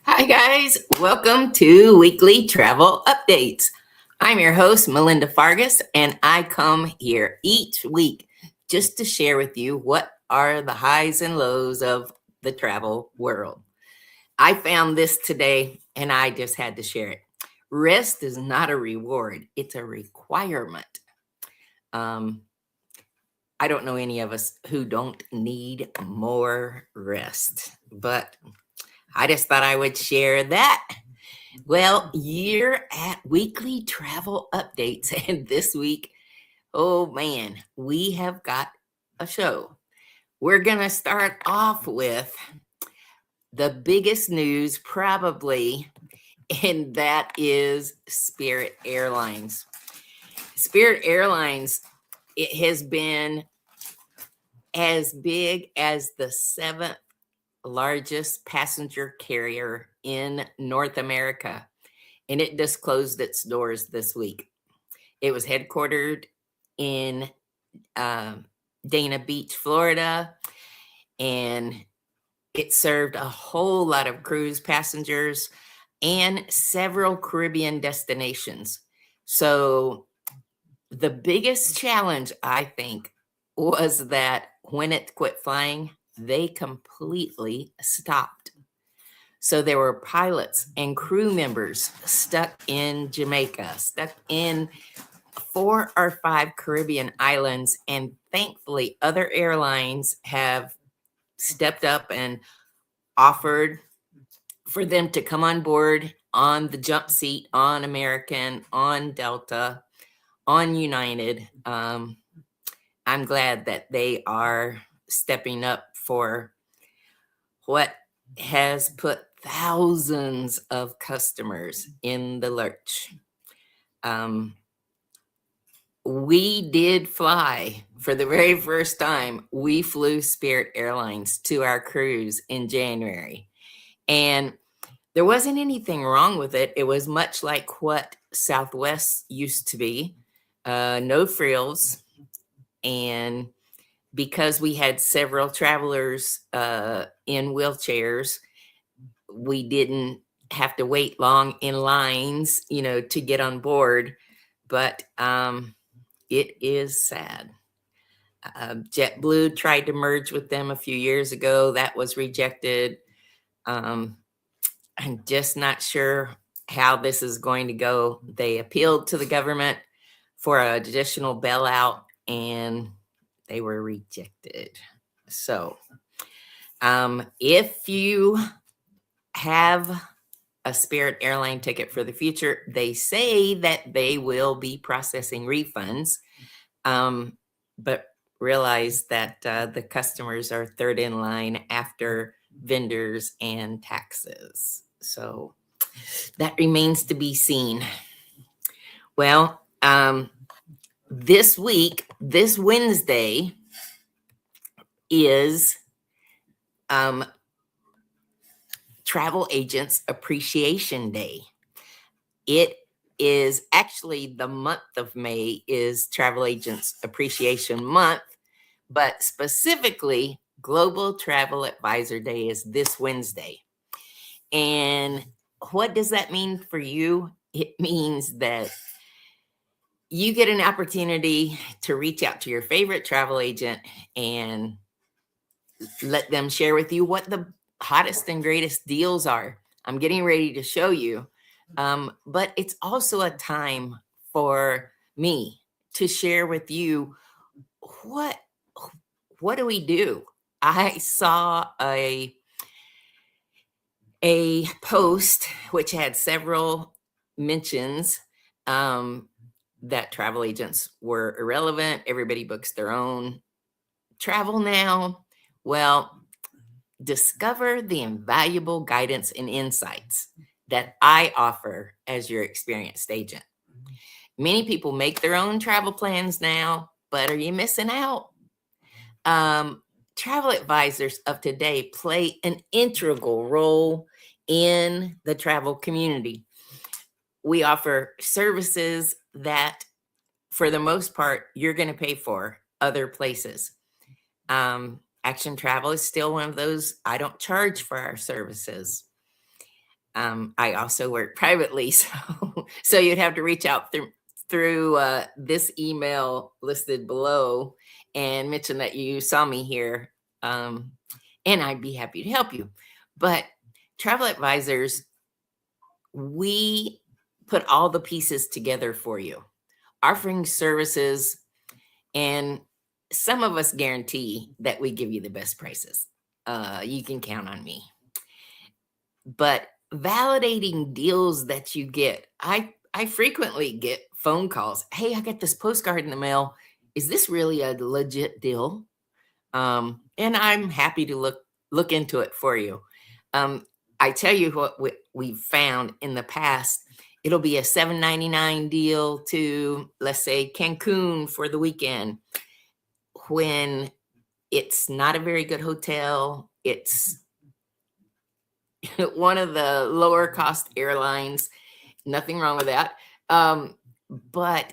Hi, guys. Welcome to Weekly Travel Updates. I'm your host, Melinda Fargas, and I come here each week just to share with you what are the highs and lows of the travel world. I found this today and I just had to share it. Rest is not a reward, it's a requirement. Um, I don't know any of us who don't need more rest, but I just thought I would share that. Well, you're at Weekly Travel Updates, and this week, oh man, we have got a show. We're going to start off with the biggest news, probably, and that is Spirit Airlines. Spirit Airlines, it has been as big as the seventh largest passenger carrier in North America, and it just closed its doors this week. It was headquartered in Dana Beach, Florida, and it served a whole lot of cruise passengers and several Caribbean destinations. So the biggest challenge, I think, was that when it quit flying, they completely stopped. So there were pilots and crew members stuck in Jamaica, stuck in 4 or 5 Caribbean islands, and thankfully other airlines have stepped up and offered for them to come on board on the jump seat, on American, on Delta, on United. I'm glad that they are stepping up for what has put thousands of customers in the lurch. We did fly for the very first time. We flew Spirit Airlines to our cruise in January. And there wasn't anything wrong with it. It was much like what Southwest used to be, no frills. And because we had several travelers in wheelchairs, we didn't have to wait long in lines, to get on board. But it is sad. JetBlue tried to merge with them a few years ago. That was rejected. I'm just not sure how this is going to go. They appealed to the government for an additional bailout, and they were rejected. So if you have a Spirit airline ticket for the future, they say that they will be processing refunds, but realize that the customers are third in line after vendors and taxes. So that remains to be seen. Well, this week, this Wednesday, is Travel Agents Appreciation Day. It is actually the month of May is Travel Agents Appreciation Month, but specifically Global Travel Advisor Day is this Wednesday. And what does that mean for you? It means that you get an opportunity to reach out to your favorite travel agent and let them share with you what the hottest and greatest deals are. I'm getting ready to show you. But it's also a time for me to share with you what do we do? I saw a post which had several mentions that travel agents were irrelevant. Everybody books their own travel now. Well, discover the invaluable guidance and insights that I offer as your experienced agent. Many people make their own travel plans now, but are you missing out? Travel advisors of today play an integral role in the travel community. We offer services that, for the most part, you're going to pay for other places. Action Travel is still one of those. I don't charge for our services. I also work privately, so you'd have to reach out through this email listed below and mention that you saw me here, and I'd be happy to help you. But travel advisors, we put all the pieces together for you, offering services, and some of us guarantee that we give you the best prices. You can count on me. But validating deals that you get, I frequently get phone calls. Hey, I got this postcard in the mail. Is this really a legit deal? And I'm happy to look into it for you. I tell you what we've found in the past. It'll be a $7.99 deal to, let's say, Cancun for the weekend, when it's not a very good hotel. It's one of the lower cost airlines. Nothing wrong with that. But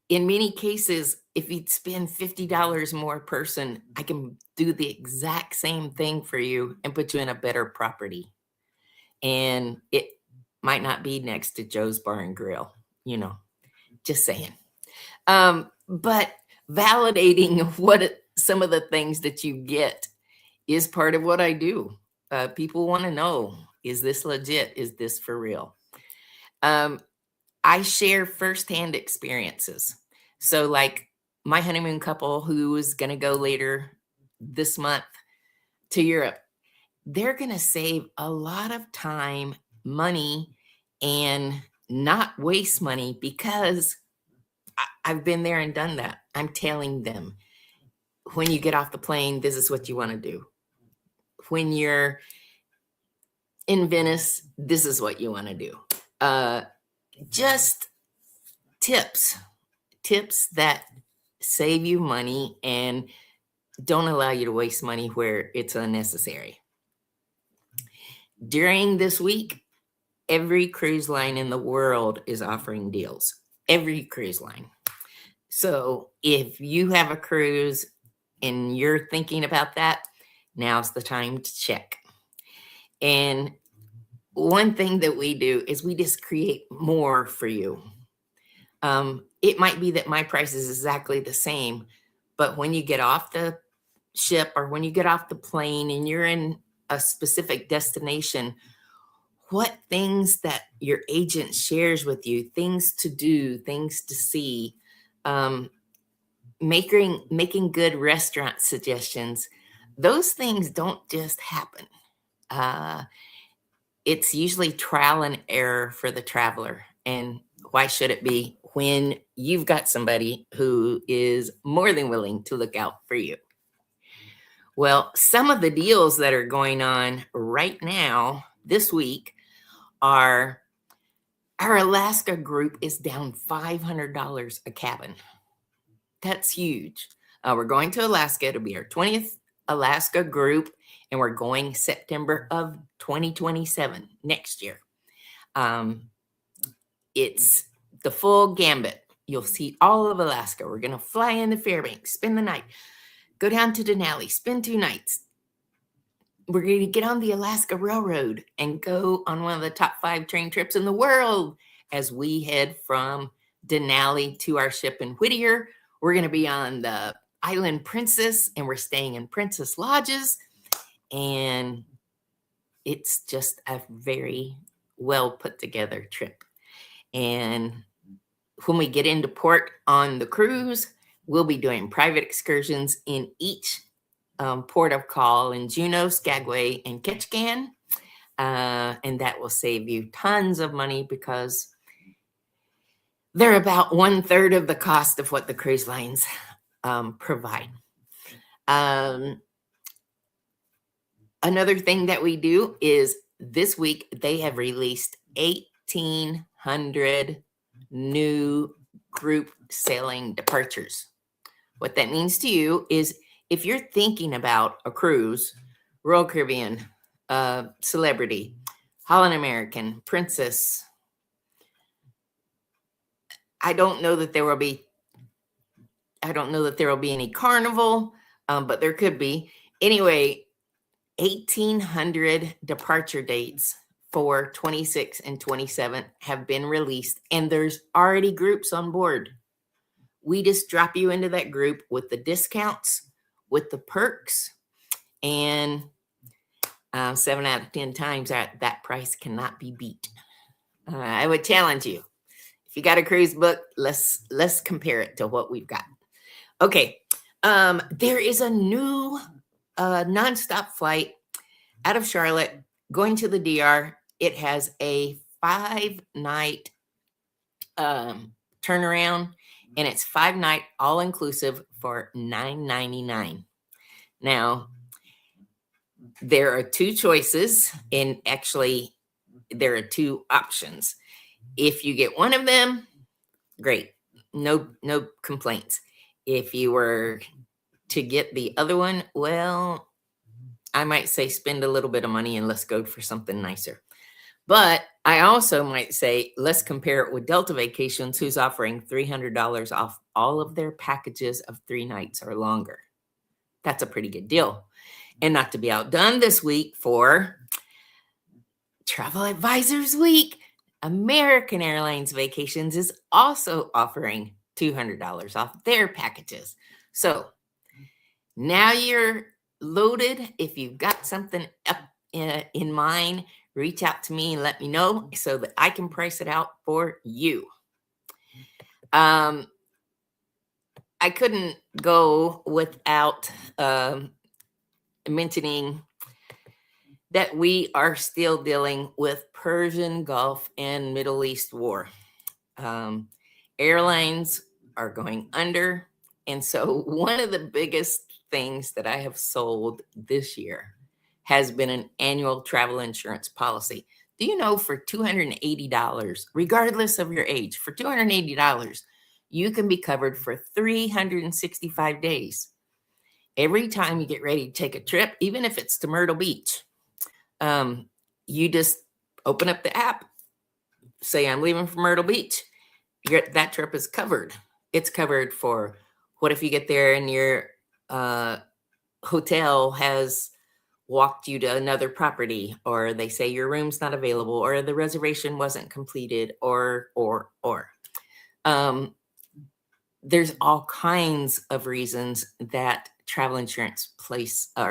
in many cases, if you'd spend $50 more a person, I can do the exact same thing for you and put you in a better property. And it might not be next to Joe's Bar and Grill, just saying. But validating some of the things that you get is part of what I do. People want to know, is this legit? Is this for real? I share firsthand experiences. So like my honeymoon couple who is going to go later this month to Europe, they're going to save a lot of time, money, and not waste money because I've been there and done that. I'm telling them, when you get off the plane, this is what you want to do. When you're in Venice, this is what you want to do. Just tips that save you money and don't allow you to waste money where it's unnecessary. During this week, every cruise line in the world is offering deals. Every cruise line. So if you have a cruise and you're thinking about that, now's the time to check. And one thing that we do is we just create more for you. It might be that my price is exactly the same, but when you get off the ship or when you get off the plane and you're in a specific destination, what things that your agent shares with you, things to do, things to see, making good restaurant suggestions, those things don't just happen. It's usually trial and error for the traveler. And why should it be when you've got somebody who is more than willing to look out for you? Well, some of the deals that are going on right now this week are, our Alaska group is down $500 a cabin. That's huge. We're going to Alaska. It'll be our 20th Alaska group, and we're going September of 2027, next year. It's the full gambit. You'll see all of Alaska. We're going to fly into Fairbanks, spend the night, go down to Denali, spend 2 nights. We're going to get on the Alaska Railroad and go on one of the top 5 train trips in the world as we head from Denali to our ship in Whittier. We're going to be on the Island Princess, and we're staying in Princess Lodges. And it's just a very well put together trip. And when we get into port on the cruise, we'll be doing private excursions in each port of call in Juneau, Skagway, and Ketchikan. And that will save you tons of money because they're about 1/3 of the cost of what the cruise lines provide. Another thing that we do is this week they have released 1,800 new group sailing departures. What that means to you is if you're thinking about a cruise, Royal Caribbean, Celebrity, Holland American, Princess, I don't know that there will be any Carnival, but there could be. Anyway, 1,800 departure dates for 26 and 27 have been released, and there's already groups on board. We just drop you into that group with the discounts, with the perks, and 7 out of 10 times that price cannot be beat. I would challenge you. If you got a cruise book, let's compare it to what we've got. Okay, there is a new nonstop flight out of Charlotte going to the DR. It has a 5-night turnaround, and it's 5-night all-inclusive for $9.99. Now, there are 2 choices, and actually, there are 2 options. If you get one of them, great. No complaints. If you were to get the other one, well, I might say spend a little bit of money and let's go for something nicer. But I also might say, let's compare it with Delta Vacations, who's offering $300 off all of their packages of 3 nights or longer. That's a pretty good deal. And not to be outdone this week for Travel Advisors Week, American Airlines Vacations is also offering $200 off their packages. So now you're loaded. If you've got something up in mind, reach out to me and let me know so that I can price it out for you. I couldn't go without mentioning that we are still dealing with Persian Gulf and Middle East war. Airlines are going under. And so one of the biggest things that I have sold this year has been an annual travel insurance policy. Do you know for $280, regardless of your age, for $280, you can be covered for 365 days. Every time you get ready to take a trip, even if it's to Myrtle Beach, you just open up the app, say I'm leaving for Myrtle Beach, that trip is covered. It's covered for what if you get there and your hotel has walked you to another property, or they say your room's not available, or the reservation wasn't completed, or. There's all kinds of reasons that travel insurance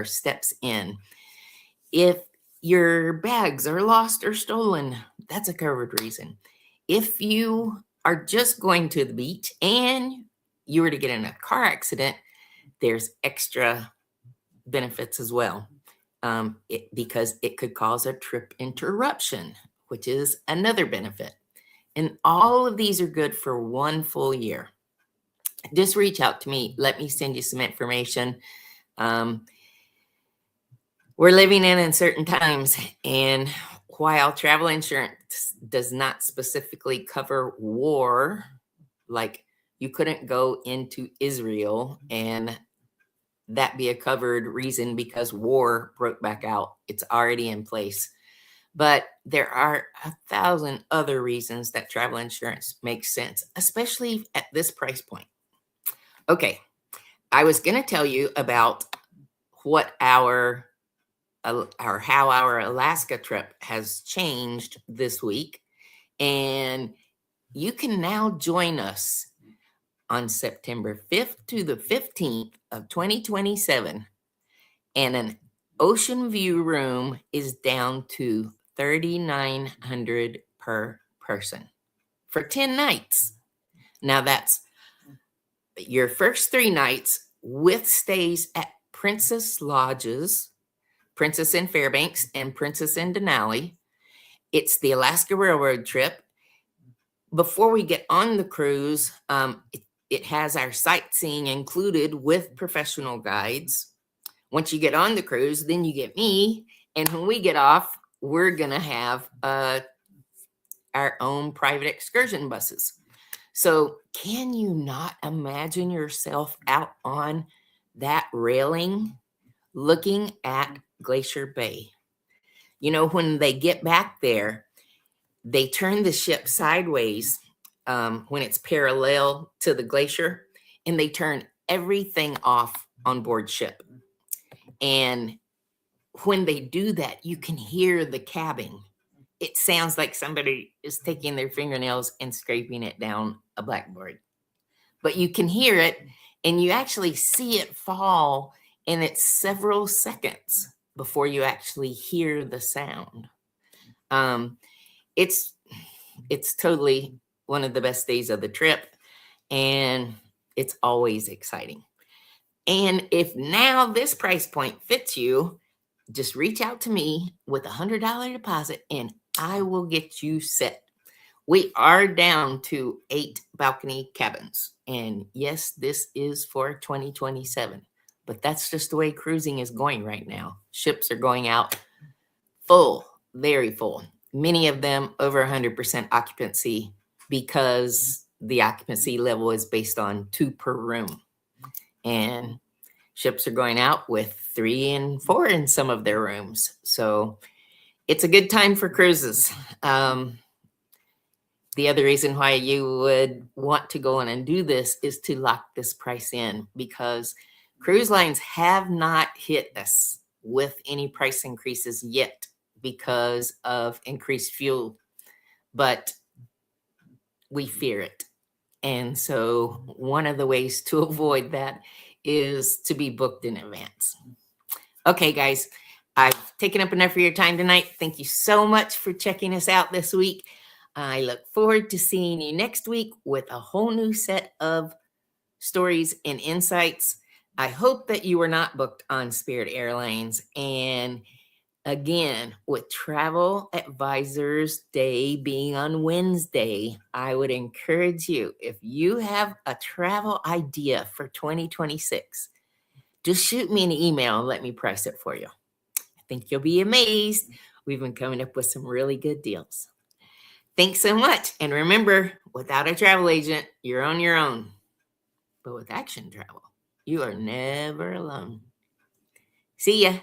steps in. If your bags are lost or stolen, that's a covered reason. If you are just going to the beach and you were to get in a car accident, there's extra benefits as well, because it could cause a trip interruption, which is another benefit. And all of these are good for 1 full year. Just reach out to me. Let me send you some information. We're living in uncertain times, and while travel insurance does not specifically cover war, like you couldn't go into Israel and that be a covered reason because war broke back out. It's already in place. But there are 1,000 other reasons that travel insurance makes sense, especially at this price point. Okay, I was going to tell you about what how our Alaska trip has changed this week. And you can now join us on September 5th to the 15th of 2027. And an ocean view room is down to $3,900 per person for 10 nights. Now that's your first 3 nights with stays at Princess Lodges, Princess in Fairbanks, and Princess in Denali. It's the Alaska Railroad trip. Before we get on the cruise, it has our sightseeing included with professional guides. Once you get on the cruise, then you get me. And when we get off, we're going to have our own private excursion buses. So can you not imagine yourself out on that railing looking at Glacier Bay? You know, when they get back there, they turn the ship sideways when it's parallel to the glacier, and they turn everything off on board ship. And when they do that, you can hear the cabin. it sounds like somebody is taking their fingernails and scraping it down a blackboard. But you can hear it and you actually see it fall, and it's several seconds before you actually hear the sound. It's totally one of the best days of the trip, and it's always exciting. And if now this price point fits you, just reach out to me with $100 deposit and I will get you set. We are down to 8 balcony cabins. And yes, this is for 2027, but that's just the way cruising is going right now. Ships are going out full, very full. Many of them over 100% occupancy, because the occupancy level is based on 2 per room. And ships are going out with 3 and 4 in some of their rooms. So it's a good time for cruises. The other reason why you would want to go in and do this is to lock this price in, because cruise lines have not hit us with any price increases yet because of increased fuel, but we fear it. And so one of the ways to avoid that is to be booked in advance. Okay, guys, I've taken up enough of your time tonight. Thank you so much for checking us out this week. I look forward to seeing you next week with a whole new set of stories and insights. I hope that you were not booked on Spirit Airlines. And again, with Travel Advisors Day being on Wednesday, I would encourage you, if you have a travel idea for 2026, just shoot me an email and let me price it for you. I think you'll be amazed. We've been coming up with some really good deals. Thanks so much. And remember, without a travel agent, you're on your own. But with Action Travel, you are never alone. See ya.